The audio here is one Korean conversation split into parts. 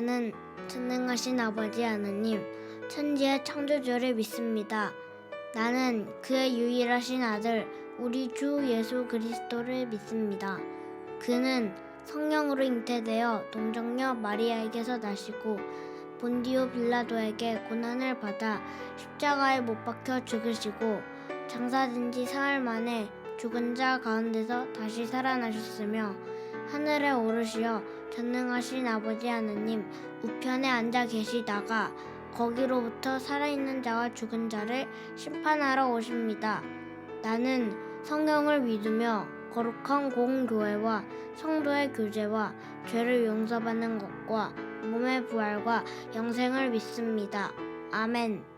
나는 전능하신 아버지 하나님, 천지의 창조주를 믿습니다. 나는 그의 유일하신 아들, 우리 주 예수 그리스도를 믿습니다. 그는 성령으로 잉태되어 동정녀 마리아에게서 나시고 본디오 빌라도에게 고난을 받아 십자가에 못 박혀 죽으시고 장사된 지 사흘 만에 죽은 자 가운데서 다시 살아나셨으며 하늘에 오르시어 전능하신 아버지 하느님 우편에 앉아 계시다가 거기로부터 살아있는 자와 죽은 자를 심판하러 오십니다. 나는 성경을 믿으며 거룩한 공교회와 성도의 교제와 죄를 용서받는 것과 몸의 부활과 영생을 믿습니다. 아멘.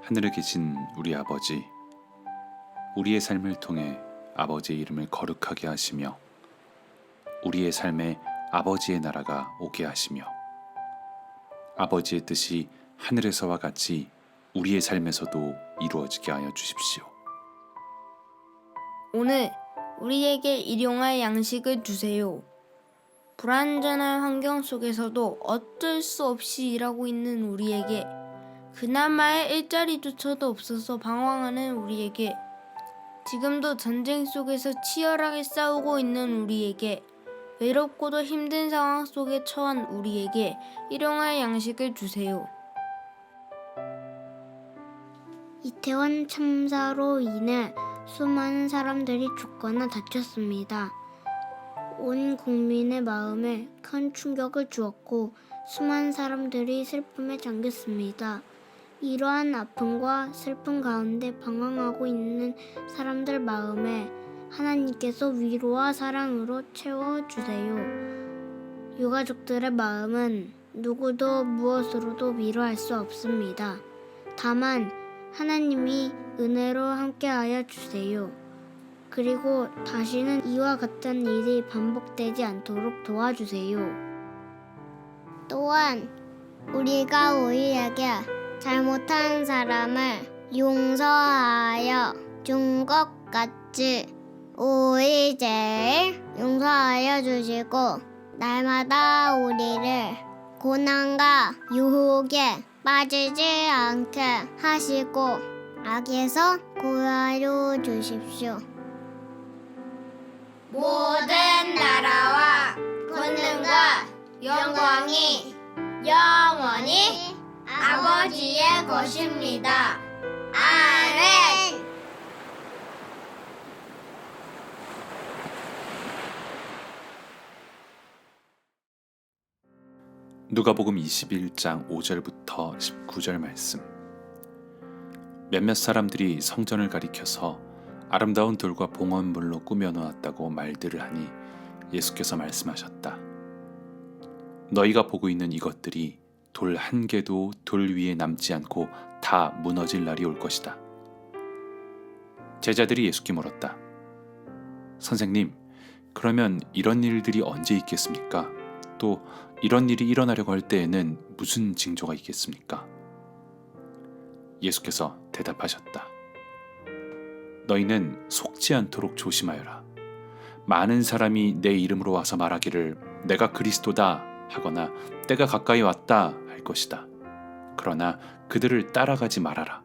하늘에 계신 우리 아버지, 우리의 삶을 통해 아버지의 이름을 거룩하게 하시며 우리의 삶에 아버지의 나라가 오게 하시며 아버지의 뜻이 하늘에서와 같이 우리의 삶에서도 이루어지게 하여 주십시오. 오늘 우리에게 일용할 양식을 주세요. 불완전한 환경 속에서도 어쩔 수 없이 일하고 있는 우리에게, 그나마의 일자리조차도 없어서 방황하는 우리에게, 지금도 전쟁 속에서 치열하게 싸우고 있는 우리에게, 외롭고도 힘든 상황 속에 처한 우리에게 일용할 양식을 주세요. 이태원 참사로 인해 수많은 사람들이 죽거나 다쳤습니다. 온 국민의 마음에 큰 충격을 주었고 수많은 사람들이 슬픔에 잠겼습니다. 이러한 아픔과 슬픔 가운데 방황하고 있는 사람들 마음에 하나님께서 위로와 사랑으로 채워주세요. 유가족들의 마음은 누구도 무엇으로도 위로할 수 없습니다. 다만 하나님이 은혜로 함께하여 주세요. 그리고 다시는 이와 같은 일이 반복되지 않도록 도와주세요. 또한 우리가 우리에게 잘못한 사람을 용서하여 준 것 같이 우리 죄를 용서하여 주시고 날마다 우리를 고난과 유혹에 빠지지 않게 하시고 악에서 구하여 주십시오. 모든 나라와 권능과 영광이 영원히 아버지의 것입니다. 아멘. 누가복음 21장 5절부터 19절 말씀. 몇몇 사람들이 성전을 가리켜서 아름다운 돌과 봉헌물로 꾸며놓았다고 말들을 하니 예수께서 말씀하셨다. 너희가 보고 있는 이것들이 돌 한 개도 돌 위에 남지 않고 다 무너질 날이 올 것이다. 제자들이 예수께 물었다. 선생님, 그러면 이런 일들이 언제 있겠습니까? 또 이런 일이 일어나려고 할 때에는 무슨 징조가 있겠습니까? 예수께서 대답하셨다. 너희는 속지 않도록 조심하여라. 많은 사람이 내 이름으로 와서 말하기를 내가 그리스도다 하거나 때가 가까이 왔다 할 것이다. 그러나 그들을 따라가지 말아라.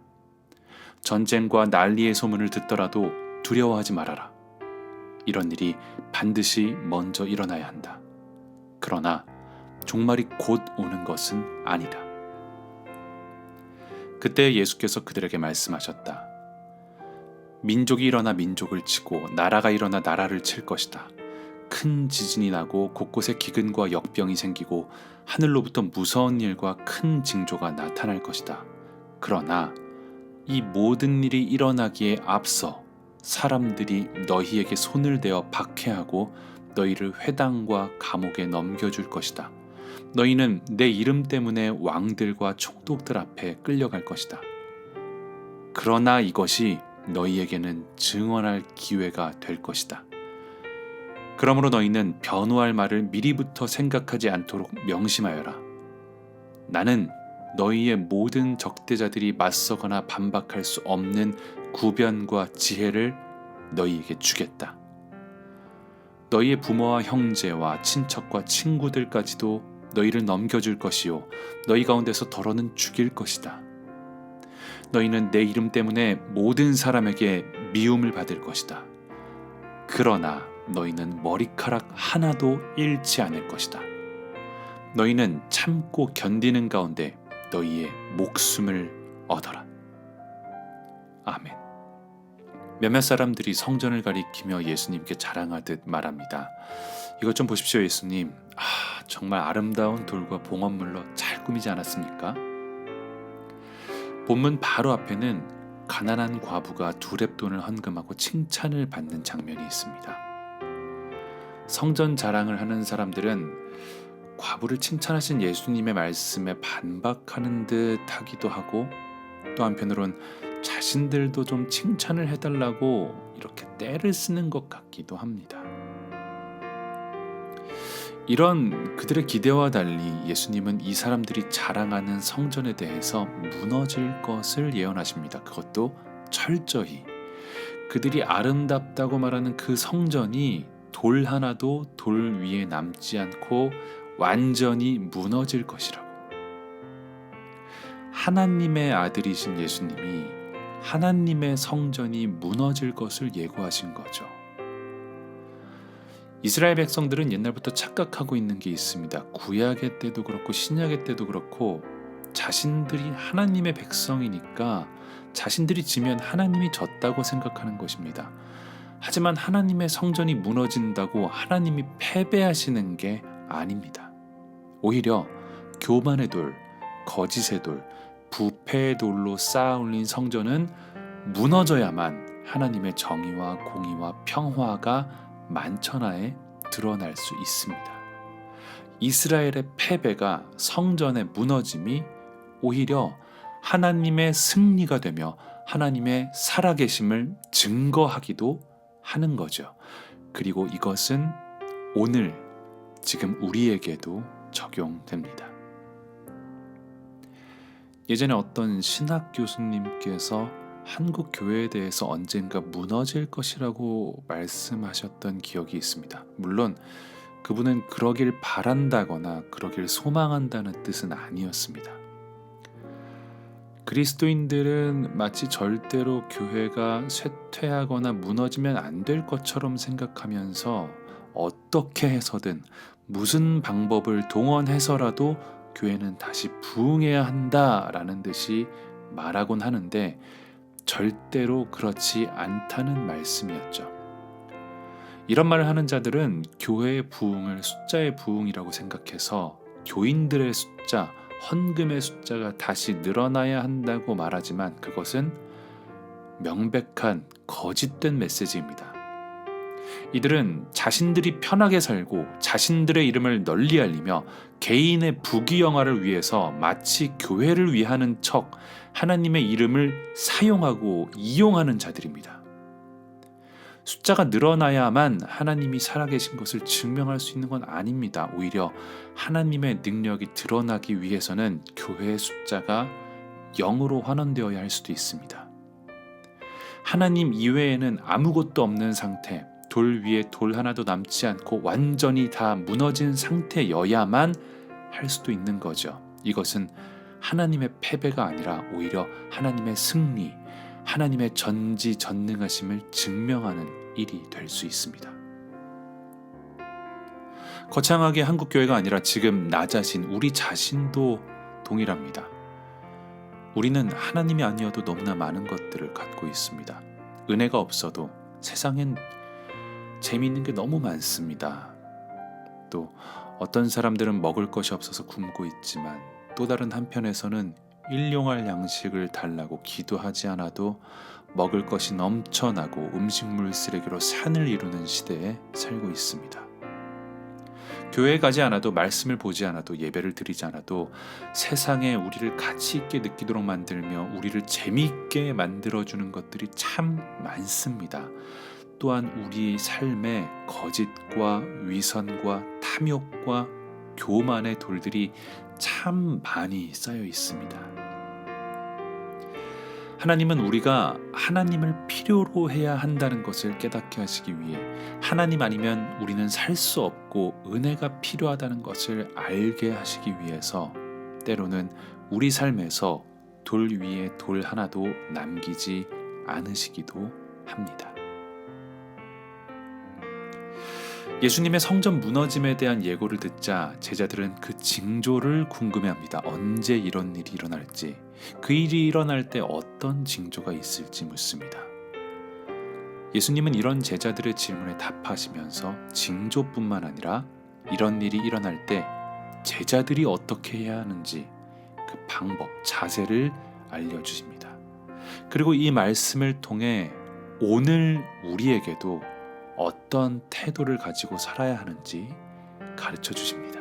전쟁과 난리의 소문을 듣더라도 두려워하지 말아라. 이런 일이 반드시 먼저 일어나야 한다. 그러나 종말이 곧 오는 것은 아니다. 그때 예수께서 그들에게 말씀하셨다. 민족이 일어나 민족을 치고 나라가 일어나 나라를 칠 것이다. 큰 지진이 나고 곳곳에 기근과 역병이 생기고 하늘로부터 무서운 일과 큰 징조가 나타날 것이다. 그러나 이 모든 일이 일어나기에 앞서 사람들이 너희에게 손을 대어 박해하고 너희를 회당과 감옥에 넘겨줄 것이다. 너희는 내 이름 때문에 왕들과 총독들 앞에 끌려갈 것이다. 그러나 이것이 너희에게는 증언할 기회가 될 것이다. 그러므로 너희는 변호할 말을 미리부터 생각하지 않도록 명심하여라. 나는 너희의 모든 적대자들이 맞서거나 반박할 수 없는 구변과 지혜를 너희에게 주겠다. 너희의 부모와 형제와 친척과 친구들까지도 너희를 넘겨줄 것이요 너희 가운데서 더러는 죽일 것이다. 너희는 내 이름 때문에 모든 사람에게 미움을 받을 것이다. 그러나 너희는 머리카락 하나도 잃지 않을 것이다. 너희는 참고 견디는 가운데 너희의 목숨을 얻어라. 아멘. 몇몇 사람들이 성전을 가리키며 예수님께 자랑하듯 말합니다. 이것 좀 보십시오, 예수님. 정말 아름다운 돌과 봉헌물로 잘 꾸미지 않았습니까? 본문 바로 앞에는 가난한 과부가 두렙돈을 헌금하고 칭찬을 받는 장면이 있습니다. 성전 자랑을 하는 사람들은 과부를 칭찬하신 예수님의 말씀에 반박하는 듯 하기도 하고 또 한편으론 자신들도 좀 칭찬을 해달라고 이렇게 떼를 쓰는 것 같기도 합니다. 이런 그들의 기대와 달리 예수님은 이 사람들이 자랑하는 성전에 대해서 무너질 것을 예언하십니다. 그것도 철저히. 그들이 아름답다고 말하는 그 성전이 돌 하나도 돌 위에 남지 않고 완전히 무너질 것이라고. 하나님의 아들이신 예수님이 하나님의 성전이 무너질 것을 예고하신 거죠. 이스라엘 백성들은 옛날부터 착각하고 있는 게 있습니다. 구약의 때도 그렇고 신약의 때도 그렇고 자신들이 하나님의 백성이니까 자신들이 지면 하나님이 졌다고 생각하는 것입니다. 하지만 하나님의 성전이 무너진다고 하나님이 패배하시는 게 아닙니다. 오히려 교만의 돌, 거짓의 돌, 부패의 돌로 쌓아 올린 성전은 무너져야만 하나님의 정의와 공의와 평화가 만천하에 드러날 수 있습니다. 이스라엘의 패배가 성전의 무너짐이 오히려 하나님의 승리가 되며 하나님의 살아계심을 증거하기도 하는 거죠. 그리고 이것은 오늘 지금 우리에게도 적용됩니다. 예전에 어떤 신학 교수님께서 한국 교회에 대해서 언젠가 무너질 것이라고 말씀하셨던 기억이 있습니다. 물론 그분은 그러길 바란다거나 그러길 소망한다는 뜻은 아니었습니다. 그리스도인들은 마치 절대로 교회가 쇠퇴하거나 무너지면 안 될 것처럼 생각하면서 어떻게 해서든 무슨 방법을 동원해서라도 교회는 다시 부흥해야 한다라는 듯이 말하곤 하는데 절대로 그렇지 않다는 말씀이었죠. 이런 말을 하는 자들은 교회의 부흥을 숫자의 부흥이라고 생각해서 교인들의 숫자, 헌금의 숫자가 다시 늘어나야 한다고 말하지만 그것은 명백한 거짓된 메시지입니다. 이들은 자신들이 편하게 살고 자신들의 이름을 널리 알리며 개인의 부귀영화를 위해서 마치 교회를 위하는 척 하나님의 이름을 사용하고 이용하는 자들입니다. 숫자가 늘어나야만 하나님이 살아계신 것을 증명할 수 있는 건 아닙니다. 오히려 하나님의 능력이 드러나기 위해서는 교회의 숫자가 0으로 환원되어야 할 수도 있습니다. 하나님 이외에는 아무것도 없는 상태, 돌 위에 돌 하나도 남지 않고 완전히 다 무너진 상태여야만 할 수도 있는 거죠. 이것은 하나님의 패배가 아니라 오히려 하나님의 승리, 하나님의 전지전능하심을 증명하는 일이 될 수 있습니다. 거창하게 한국교회가 아니라 지금 나 자신, 우리 자신도 동일합니다. 우리는 하나님이 아니어도 너무나 많은 것들을 갖고 있습니다. 은혜가 없어도 세상엔 재미있는 게 너무 많습니다. 또 어떤 사람들은 먹을 것이 없어서 굶고 있지만 또 다른 한편에서는 일용할 양식을 달라고 기도하지 않아도 먹을 것이 넘쳐나고 음식물 쓰레기로 산을 이루는 시대에 살고 있습니다. 교회에 가지 않아도 말씀을 보지 않아도 예배를 드리지 않아도 세상에 우리를 가치 있게 느끼도록 만들며 우리를 재미있게 만들어주는 것들이 참 많습니다. 또한 우리 삶에 거짓과 위선과 탐욕과 교만의 돌들이 참 많이 쌓여 있습니다. 하나님은 우리가 하나님을 필요로 해야 한다는 것을 깨닫게 하시기 위해 하나님 아니면 우리는 살 수 없고 은혜가 필요하다는 것을 알게 하시기 위해서 때로는 우리 삶에서 돌 위에 돌 하나도 남기지 않으시기도 합니다. 예수님의 성전 무너짐에 대한 예고를 듣자 제자들은 그 징조를 궁금해합니다. 언제 이런 일이 일어날지, 그 일이 일어날 때 어떤 징조가 있을지 묻습니다. 예수님은 이런 제자들의 질문에 답하시면서 징조뿐만 아니라 이런 일이 일어날 때 제자들이 어떻게 해야 하는지 그 방법, 자세를 알려주십니다. 그리고 이 말씀을 통해 오늘 우리에게도 어떤 태도를 가지고 살아야 하는지 가르쳐 주십니다.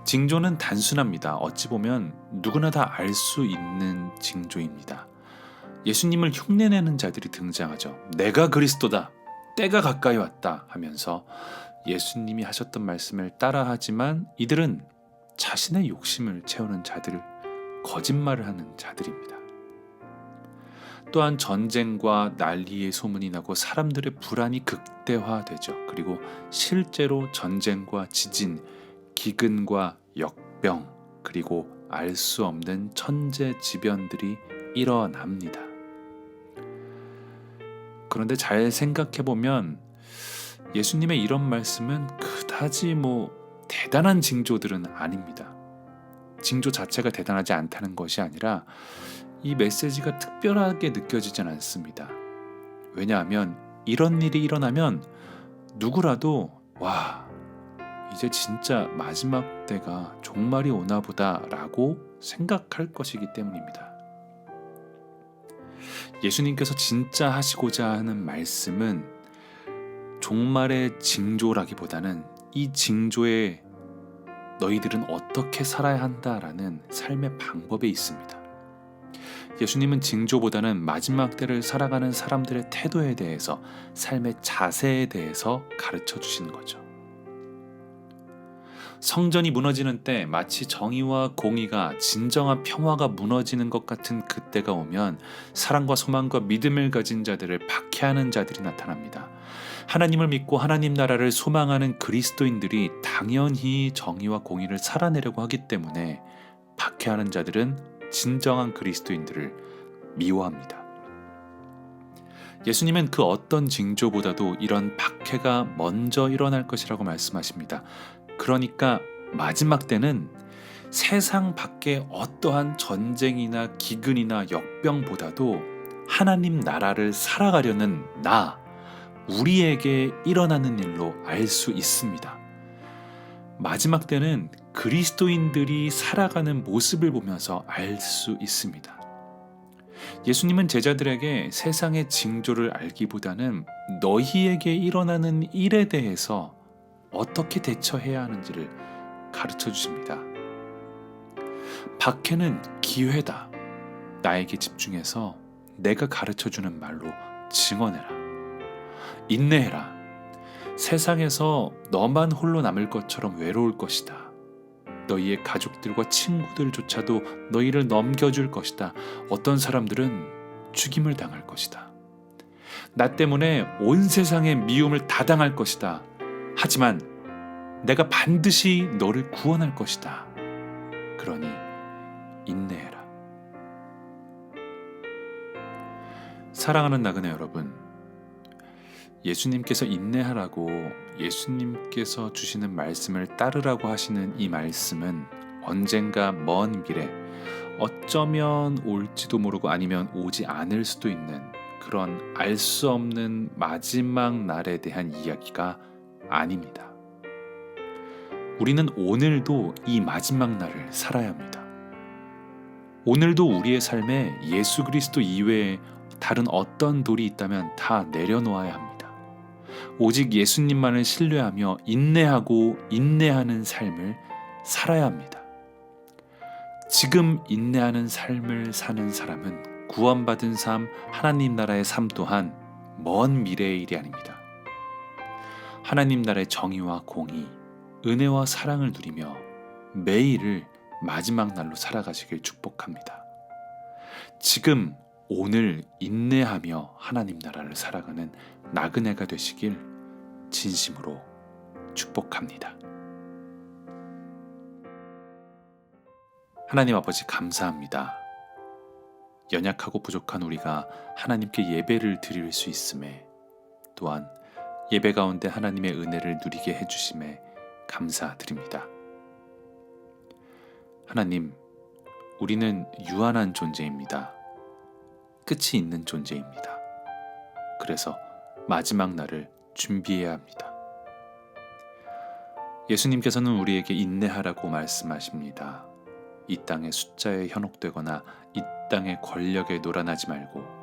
징조는 단순합니다. 어찌 보면 누구나 다 알 수 있는 징조입니다. 예수님을 흉내내는 자들이 등장하죠. 내가 그리스도다. 때가 가까이 왔다 하면서 예수님이 하셨던 말씀을 따라하지만 이들은 자신의 욕심을 채우는 자들을 거짓말을 하는 자들입니다. 또한 전쟁과 난리의 소문이 나고 사람들의 불안이 극대화되죠. 그리고 실제로 전쟁과 지진, 기근과 역병, 그리고 알 수 없는 천재지변들이 일어납니다. 그런데 잘 생각해보면 예수님의 이런 말씀은 그다지 대단한 징조들은 아닙니다. 징조 자체가 대단하지 않다는 것이 아니라 이 메시지가 특별하게 느껴지진 않습니다. 왜냐하면 이런 일이 일어나면 누구라도 와, 이제 진짜 마지막 때가 종말이 오나 보다라고 생각할 것이기 때문입니다. 예수님께서 진짜 하시고자 하는 말씀은 종말의 징조라기보다는 이 징조에 너희들은 어떻게 살아야 한다라는 삶의 방법에 있습니다. 예수님은 징조보다는 마지막 때를 살아가는 사람들의 태도에 대해서, 삶의 자세에 대해서 가르쳐 주시는 거죠. 성전이 무너지는 때 마치 정의와 공의가, 진정한 평화가 무너지는 것 같은 그때가 오면 사랑과 소망과 믿음을 가진 자들을 박해하는 자들이 나타납니다. 하나님을 믿고 하나님 나라를 소망하는 그리스도인들이 당연히 정의와 공의를 살아내려고 하기 때문에 박해하는 자들은 진정한 그리스도인들을 미워합니다. 예수님은 그 어떤 징조보다도 이런 박해가 먼저 일어날 것이라고 말씀하십니다. 그러니까 마지막 때는 세상 밖의 어떠한 전쟁이나 기근이나 역병보다도 하나님 나라를 살아가려는 우리에게 일어나는 일로 알 수 있습니다. 마지막 때는 그리스도인들이 살아가는 모습을 보면서 알 수 있습니다. 예수님은 제자들에게 세상의 징조를 알기보다는 너희에게 일어나는 일에 대해서 어떻게 대처해야 하는지를 가르쳐 주십니다. 박해는 기회다. 나에게 집중해서 내가 가르쳐 주는 말로 증언해라. 인내해라. 세상에서 너만 홀로 남을 것처럼 외로울 것이다. 너희의 가족들과 친구들조차도 너희를 넘겨줄 것이다. 어떤 사람들은 죽임을 당할 것이다. 나 때문에 온 세상의 미움을 다 당할 것이다. 하지만 내가 반드시 너를 구원할 것이다. 그러니 인내해라. 사랑하는 나그네 여러분, 예수님께서 인내하라고, 예수님께서 주시는 말씀을 따르라고 하시는 이 말씀은 언젠가 먼 미래, 어쩌면 올지도 모르고 아니면 오지 않을 수도 있는 그런 알 수 없는 마지막 날에 대한 이야기가 아닙니다. 우리는 오늘도 이 마지막 날을 살아야 합니다. 오늘도 우리의 삶에 예수 그리스도 이외에 다른 어떤 돌이 있다면 다 내려놓아야 합니다. 오직 예수님만을 신뢰하며 인내하고 인내하는 삶을 살아야 합니다. 지금 인내하는 삶을 사는 사람은 구원받은 삶, 하나님 나라의 삶 또한 먼 미래의 일이 아닙니다. 하나님 나라의 정의와 공의, 은혜와 사랑을 누리며 매일을 마지막 날로 살아가시길 축복합니다. 지금 오늘 인내하며 하나님 나라를 살아가는 나그네가 되시길 진심으로 축복합니다. 하나님 아버지 감사합니다. 연약하고 부족한 우리가 하나님께 예배를 드릴 수 있음에, 또한 예배 가운데 하나님의 은혜를 누리게 해주심에 감사드립니다. 하나님, 우리는 유한한 존재입니다. 끝이 있는 존재입니다. 그래서 마지막 날을 준비해야 합니다. 예수님께서는 우리에게 인내하라고 말씀하십니다. 이 땅의 숫자에 현혹되거나 이 땅의 권력에 놀아나지 말고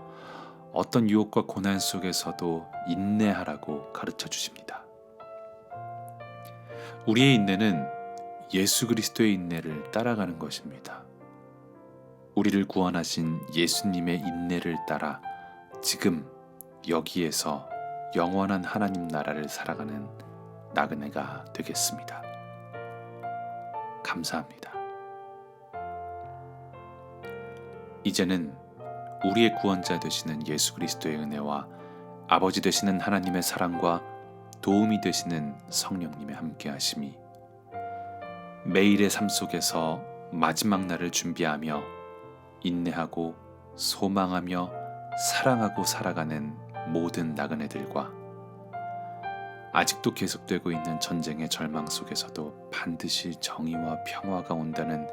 어떤 유혹과 고난 속에서도 인내하라고 가르쳐 주십니다. 우리의 인내는 예수 그리스도의 인내를 따라가는 것입니다. 우리를 구원하신 예수님의 인내를 따라 지금 여기에서 영원한 하나님 나라를 살아가는 나그네가 되겠습니다. 감사합니다. 이제는 우리의 구원자 되시는 예수 그리스도의 은혜와 아버지 되시는 하나님의 사랑과 도움이 되시는 성령님의 함께하심이 매일의 삶 속에서 마지막 날을 준비하며 인내하고 소망하며 사랑하고 살아가는 모든 나그네들과 아직도 계속되고 있는 전쟁의 절망 속에서도 반드시 정의와 평화가 온다는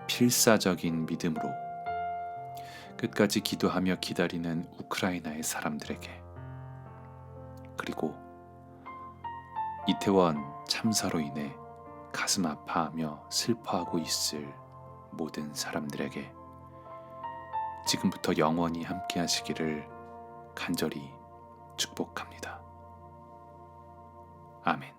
필사적인 믿음으로 끝까지 기도하며 기다리는 우크라이나의 사람들에게, 그리고 이태원 참사로 인해 가슴 아파하며 슬퍼하고 있을 모든 사람들에게 지금부터 영원히 함께 하시기를 간절히 축복합니다. 아멘.